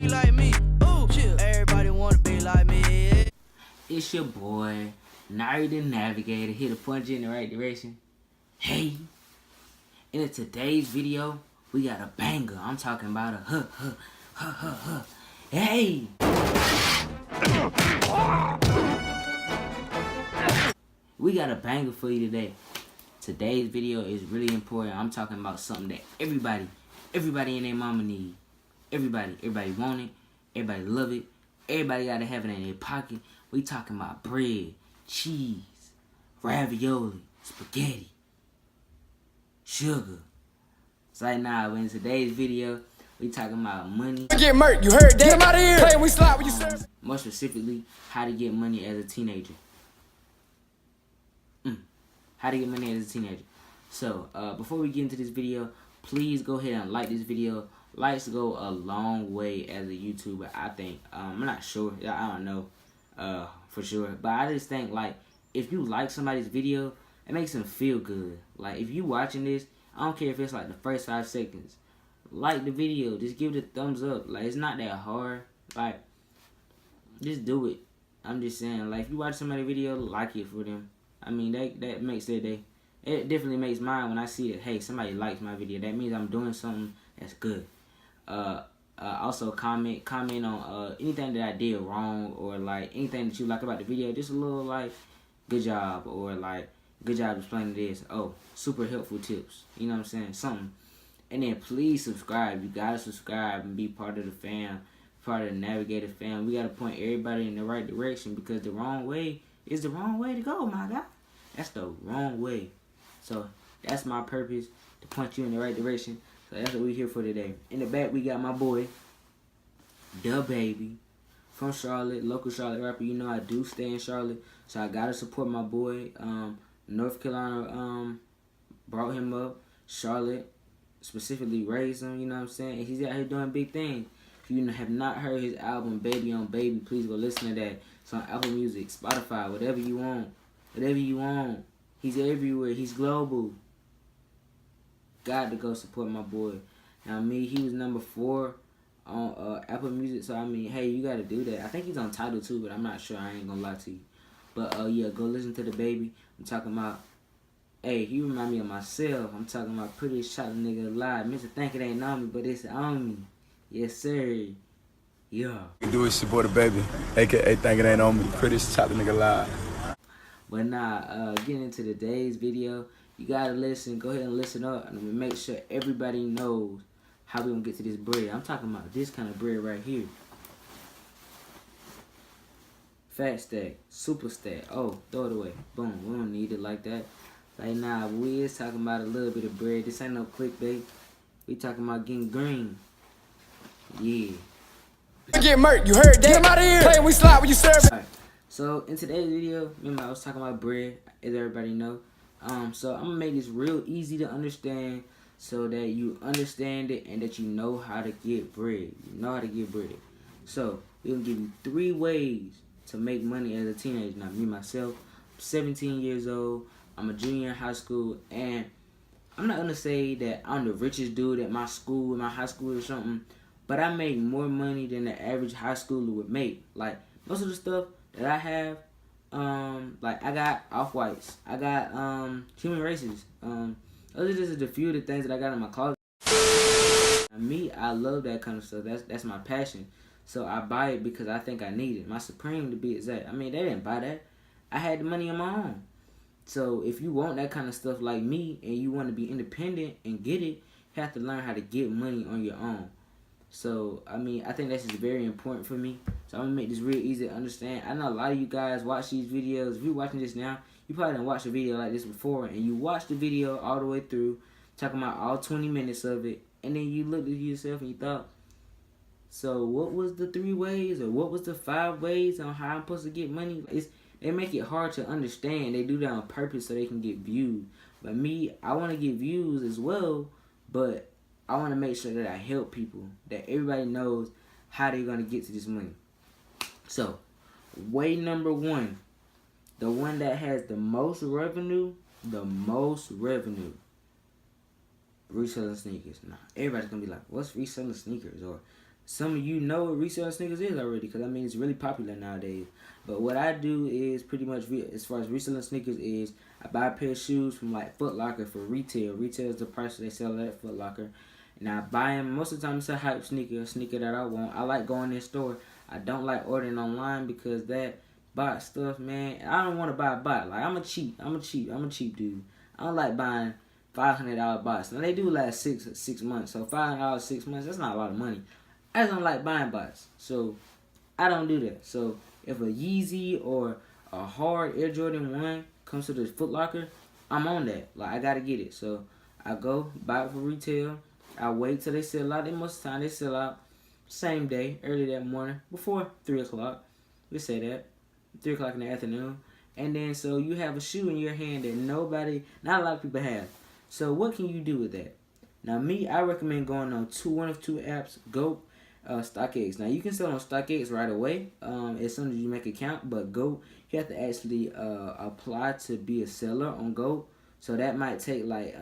Be like me, ooh, chill. Everybody wanna be like me. It's your boy, NyrictheNavigator, here to point you in the right direction. Hey, in today's video, we got a banger. I'm talking about a Hey! We got a banger for you today. Today's video is really important. I'm talking about something that everybody and their mama need. Everybody want it. Everybody love it. Everybody gotta have it in their pocket. We talking about bread, cheese, ravioli, spaghetti, sugar. So right now, in today's video, we talking about money. Get murked, you heard that? Get him out of here. Hey, we slide when you serve. More specifically, how to get money as a teenager. How to get money as a teenager. So, before we get into this video, please go ahead and like this video. Likes go a long way as a YouTuber, I think. I'm not sure. I don't know for sure. But I just think, like, if you like somebody's video, it makes them feel good. Like, if you watching this, I don't care if it's like the first 5 seconds. Like the video. Just give it a thumbs up. Like, it's not that hard. Like, just do it. I'm just saying, like, if you watch somebody's video, like it for them. I mean, that makes their day. It definitely makes mine when I see that, hey, somebody likes my video. That means I'm doing something that's good. Also comment on anything that I did wrong, or like anything that you like about the video. Just a little like good job, or like good job explaining this. Oh, super helpful tips. You know what I'm saying? Something. And then please subscribe. You gotta subscribe and be part of the fam, part of the Navigator fam. We gotta point everybody in the right direction, because the wrong way is the wrong way to go, my guy. That's the wrong way. So that's my purpose, to point you in the right direction. So that's what we're here for today. In the back, we got my boy, Da Baby, from Charlotte, local Charlotte rapper. You know I do stay in Charlotte, so I gotta support my boy. North Carolina brought him up. Charlotte specifically raised him, you know what I'm saying? And he's out here doing big things. If you have not heard his album, Baby on Baby, please go listen to that. It's on Apple Music, Spotify, whatever you want. Whatever you want. He's everywhere. He's global. Got to go support my boy. Now, he was number 4 on Apple Music. So, I mean, hey, you got to do that. I think he's on Tidal too, but I'm not sure. I ain't going to lie to you. But, yeah, go listen to the Baby. I'm talking about, hey, he remind me of myself. I'm talking about prettiest shot nigga alive. Mr. Think It Ain't On Me, but it's on me. Yes, sir. Yeah. You do it, your boy, the Baby. AKA Think It Ain't On Me. Prettiest shot nigga alive. But nah, getting into today's video, you gotta listen. Go ahead and listen up, and I'm gonna make sure everybody knows how we gonna get to this bread. I'm talking about this kind of bread right here. Fat stack, super stack. Oh, throw it away. Boom. We don't need it like that. Like, nah, we is talking about a little bit of bread. This ain't no clickbait. We talking about getting green. Yeah. Get murked, you heard that? Get him out of here. Hey, we slide when you serve it. Alright. So in today's video, remember I was talking about bread, as everybody know. So I'm gonna make this real easy to understand, so that you understand it and that you know how to get bread. You know how to get bread. So we're gonna give you 3 ways to make money as a teenager. Now, me myself, I'm 17 years old. I'm a junior in high school, and I'm not gonna say that I'm the richest dude at my school, in my high school or something, but I make more money than the average high schooler would make. Like, most of the stuff that I have, like, I got Off-Whites, I got Human Races. Those are just a few of the things that I got in my closet. Me, I love that kind of stuff. That's my passion. So I buy it because I think I need it. My Supreme, to be exact. I mean, they didn't buy that. I had the money on my own. So if you want that kind of stuff like me, and you want to be independent and get it, you have to learn how to get money on your own. So, I mean, I think that's just very important for me. So I'm going to make this real easy to understand. I know a lot of you guys watch these videos. If you're watching this now, you probably didn't watch a video like this before, and you watched the video all the way through, talking about all 20 minutes of it, and then you looked at yourself and you thought, so what was the 3 ways, or what was the 5 ways on how I'm supposed to get money? They make it hard to understand. They do that on purpose so they can get views. But me, I want to get views as well, but I want to make sure that I help people, that everybody knows how they're going to get to this money. So, way number 1, the one that has the most revenue, reselling sneakers. Nah, everybody's going to be like, what's reselling sneakers? Or some of you know what reselling sneakers is already, because I mean it's really popular nowadays. But what I do is pretty much as far as reselling sneakers is I buy a pair of shoes from like Foot Locker for retail. Retail is the price they sell it at Foot Locker. And I buy them, most of the time it's a hype sneaker, a sneaker that I want. I like going in store. I don't like ordering online because that bot stuff, man, I don't want to buy a bot. Like, I'm a cheap dude. I don't like buying $500 bots. Now, they do last six months. So, $500 6 months, that's not a lot of money. I just don't like buying bots. So, I don't do that. So, if a Yeezy or a hard Air Jordan 1 comes to the Foot Locker, I'm on that. Like, I got to get it. So, I go buy it for retail. I wait till they sell out. Most of the time, they sell out same day, early that morning, before 3 o'clock. We say that. 3 o'clock in the afternoon. And then, so you have a shoe in your hand that not a lot of people have. So, what can you do with that? Now, me, I recommend going on one of two apps, Go, StockX. Now, you can sell on StockX right away as soon as you make an account, but Go, you have to actually apply to be a seller on Go. So that might take like,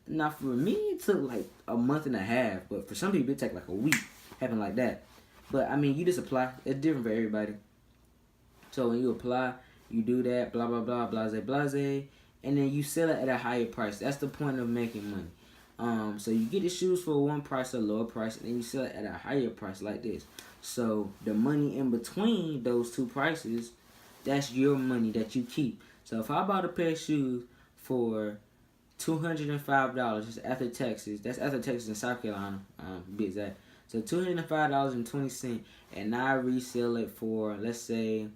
now for me, it took like a month and a half, but for some people, it take like a week, having like that. But I mean, you just apply. It's different for everybody. So when you apply, you do that, blah, blah, blah, blase, blase, and then you sell it at a higher price. That's the point of making money. So you get the shoes for one price, a lower price, and then you sell it at a higher price like this. So the money in between those two prices, that's your money that you keep. So if I bought a pair of shoes for $205, just after taxes. That's after taxes in South Carolina, to be exact. So $205.20, and now I resell it for, let's say,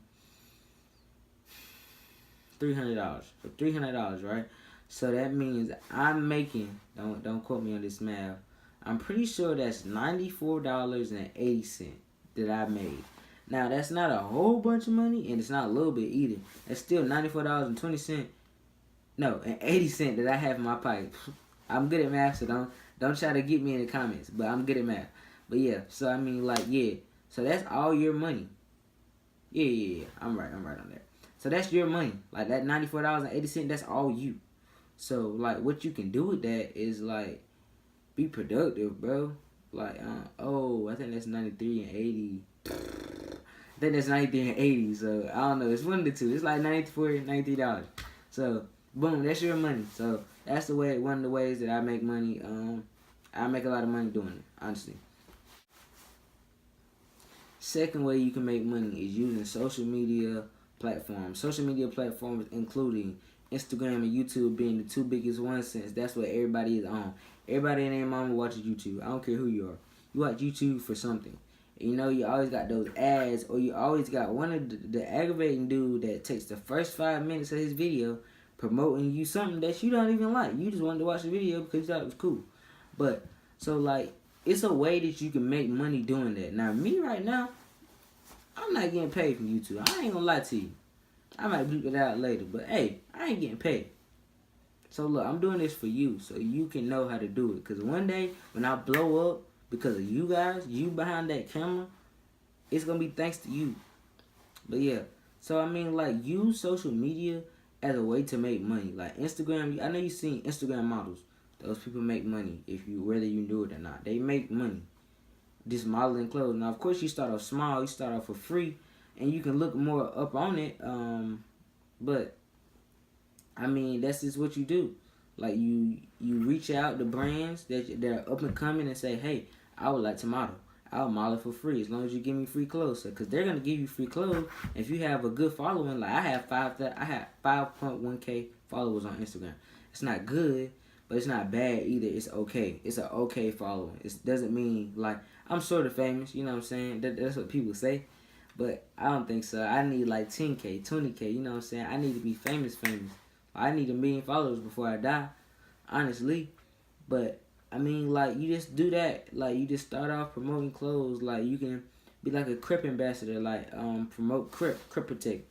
$300. For $300, right? So that means I'm making, don't quote me on this math, I'm pretty sure that's $94.80 that I made. Now that's not a whole bunch of money, and it's not a little bit either. It's still $94.20. No, and 80 cents that I have in my pocket. I'm good at math, so don't try to get me in the comments. But I'm good at math. But yeah, so I mean, like, yeah. So that's all your money. Yeah. I'm right on that. So that's your money. Like, that $94.80, that's all you. So, like, what you can do with that is, like, be productive, bro. Like, I think that's 93 and 80. I think that's 93 and 80. So, I don't know. It's one of the two. It's like $94, $93. So, boom, that's your money. So that's one of the ways that I make money. I make a lot of money doing it, honestly. Second way you can make money is using social media platforms. Social media platforms including Instagram and YouTube being the two biggest ones, since that's what everybody is on. Everybody and their mama watches YouTube. I don't care who you are. You watch YouTube for something. You know, you always got those ads, or you always got one of the aggravating dude that takes the first 5 minutes of his video promoting you something that you don't even like. You just wanted to watch the video because you thought it was cool. But, so like, it's a way that you can make money doing that. Now, me right now, I'm not getting paid from YouTube. I ain't gonna lie to you. I might bleep it out later, but hey, I ain't getting paid. So look, I'm doing this for you, so you can know how to do it. Because one day, when I blow up, because of you guys, you behind that camera, it's gonna be thanks to you. But yeah, so I mean, like, use social media as a way to make money. Like Instagram, I know you've seen Instagram models. Those people make money whether you do it or not. They make money just modeling clothes. Now, of course, you start off small. You start off for free, and you can look more up on it. But I mean, that's just what you do. Like, you reach out to brands that are up and coming and say, hey, I would like to model. I'll model for free as long as you give me free clothes. Because they're going to give you free clothes. If you have a good following, like I have 5.1K followers on Instagram. It's not good, but it's not bad either. It's okay. It's an okay following. It doesn't mean, like, I'm sort of famous. You know what I'm saying? That's what people say. But I don't think so. I need like 10K, 20K. You know what I'm saying? I need to be famous. I need 1 million followers before I die, honestly. But I mean, like, you just do that. Like, you just start off promoting clothes. Like, you can be like a Crip ambassador. Like, promote Crip Protect,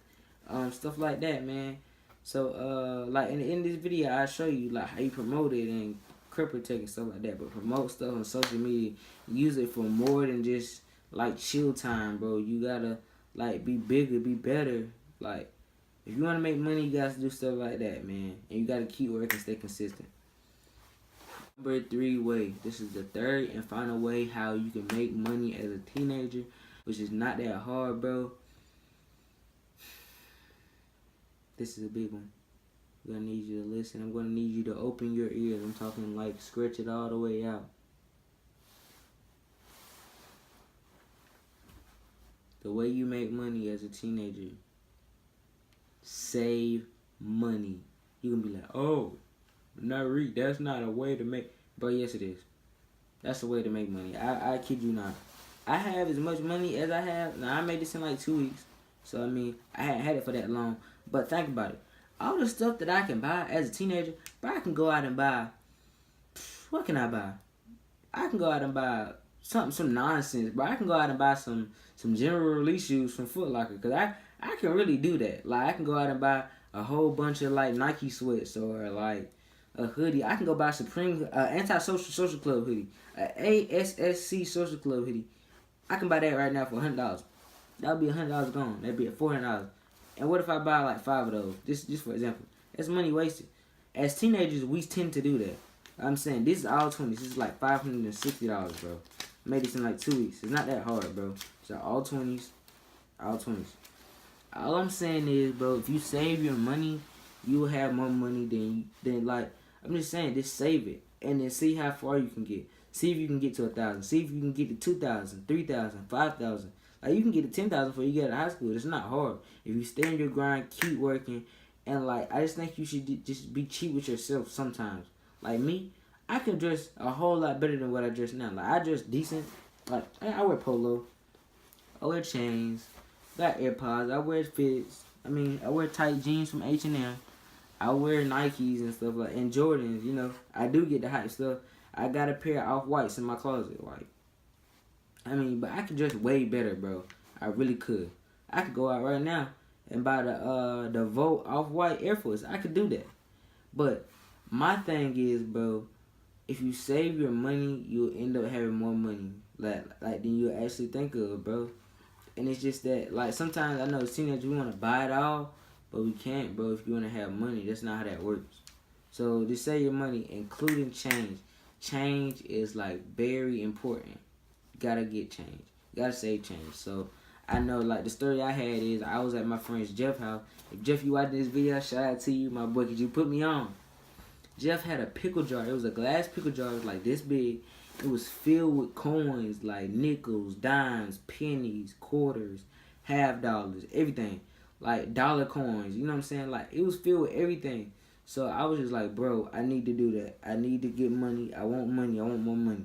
stuff like that, man. So, like, in this video, I show you like how you promote it and Crip Protect and stuff like that. But promote stuff on social media. Use it for more than just like chill time, bro. You gotta like be bigger, be better. Like, if you want to make money, you got to do stuff like that, man. And you got to keep working, stay consistent. Number 3 way. This is the third and final way how you can make money as a teenager, which is not that hard, bro. This is a big one. I'm gonna need you to listen. I'm gonna need you to open your ears. I'm talking like stretch it all the way out. The way you make money as a teenager. Save money. You can be like, oh, Nyrik, that's not a way to make. Bro, yes it is. That's the way to make money. I kid you not. I have as much money as I have. Now I made this in like 2 weeks. So I mean, I hadn't had it for that long. But think about it. All the stuff that I can buy as a teenager, but I can go out and buy. What can I buy? I can go out and buy some nonsense, bro. I can go out and buy some general release shoes from Foot Locker, cause I can really do that. Like I can go out and buy a whole bunch of like Nike sweats or like a hoodie. I can go buy Supreme Anti-Social Social Club hoodie, a ASSC Social Club hoodie. I can buy that right now for $100. That'll be $100 gone. That'd be at $400. And what if I buy like 5 of those? Just for example. That's money wasted. As teenagers, we tend to do that. I'm saying this is all 20s. This is like $560, bro. I made this in like 2 weeks. It's not that hard, bro. So all 20s. All 20s. All I'm saying is, bro, if you save your money, you will have more money than like, I'm just saying, just save it. And then see how far you can get. See if you can get to 1,000. See if you can get to 2,000, 3,000, 5,000. Like you can get to 10,000 before you get out of high school. It's not hard. If you stay in your grind, keep working, and like I just think you should just be cheap with yourself sometimes. Like me, I can dress a whole lot better than what I dress now. Like I dress decent. Like I wear polo, I wear chains, got AirPods, I wear fits. I mean, I wear tight jeans from H&M. I wear Nikes and stuff like and Jordans. You know, I do get the hype stuff. I got a pair of Off-Whites in my closet. Like, I mean, but I could dress way better, bro. I really could. I could go out right now and buy the Volt Off-White Air Force. I could do that. But my thing is, bro, if you save your money, you'll end up having more money like than you actually think of, bro. And it's just that, like, sometimes I know as teenagers we want to buy it all, but we can't, bro. If you want to have money, that's not how that works. So just save your money, including change. Change is like very important. You gotta get change. You gotta save change. So I know, like, the story I had is I was at my friend's Jeff house. If Jeff, you watching this video, shout out to you, my boy, because you put me on. Jeff had a pickle jar. It was a glass pickle jar. It was like this big. It was filled with coins, like nickels, dimes, pennies, quarters, $50, everything. Like dollar coins, you know what I'm saying? Like, it was filled with everything. So I was just like, bro, I need to do that. I need to get money. I want money. I want more money.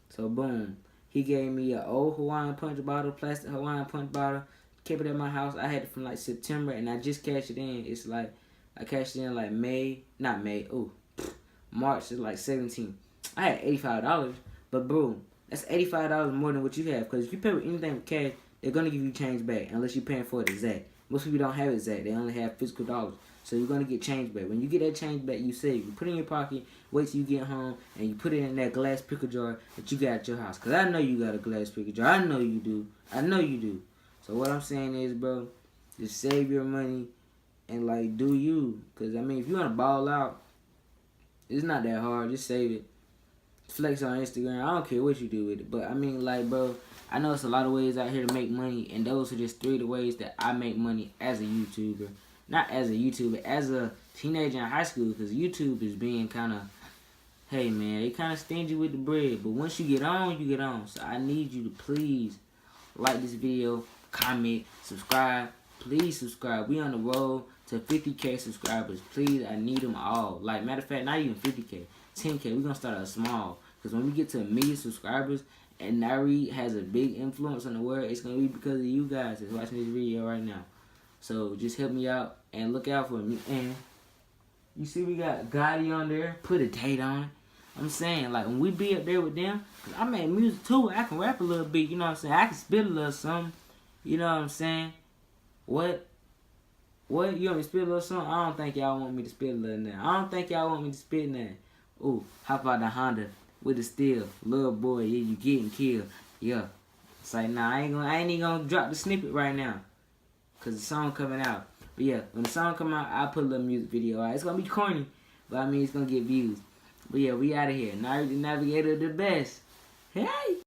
So boom. He gave me an old Hawaiian punch bottle, plastic Hawaiian punch bottle. Kept it at my house. I had it from like September, and I just cashed it in. It's like, I cashed it in like March is like 17. I had $85, but boom, that's $85 more than what you have. Because if you pay with anything with cash, they're going to give you change back unless you're paying for it exact. Most people don't have it exact. They only have physical dollars. So you're going to get change back. When you get that change back, you save. You put it in your pocket, wait till you get home, and you put it in that glass pickle jar that you got at your house. Because I know you got a glass pickle jar. I know you do. I know you do. So what I'm saying is, bro, just save your money and, like, do you. Because, I mean, if you want to ball out, it's not that hard. Just save it. Flex on Instagram. I don't care what you do with it. But, I mean, like, bro, I know it's a lot of ways out here to make money. And those are just 3 of the ways that I make money as a YouTuber. Not as a YouTuber, as a teenager in high school. Because YouTube is being kind of, hey, man, they kind of stingy with the bread. But once you get on, you get on. So I need you to please like this video, comment, subscribe. Please subscribe. We on the road to 50K subscribers. Please, I need them all. Like, matter of fact, not even 50K. 10K. We're going to start out small. Because when we get to 1 million subscribers and Nyrik has a big influence on the world, it's going to be because of you guys that's watching this video right now. So just help me out and look out for me. And you see we got Gotti on there. Put a date on it. I'm saying, like, when we be up there with them, cause I make music too. I can rap a little bit, you know what I'm saying? I can spit a little something. You know what I'm saying? What? You want me to spit a little something? I don't think y'all want me to spit a little now. I don't think y'all want me to spit now. Ooh, how about the Honda with the steel? Little boy, yeah, you getting killed. Yeah. It's like, nah, I ain't even gonna drop the snippet right now. Cause the song coming out. But yeah, when the song come out, I'll put a little music video out. It's gonna be corny, but I mean it's gonna get views. But yeah, we out of here. Nyrik the Navigator, the best. Hey.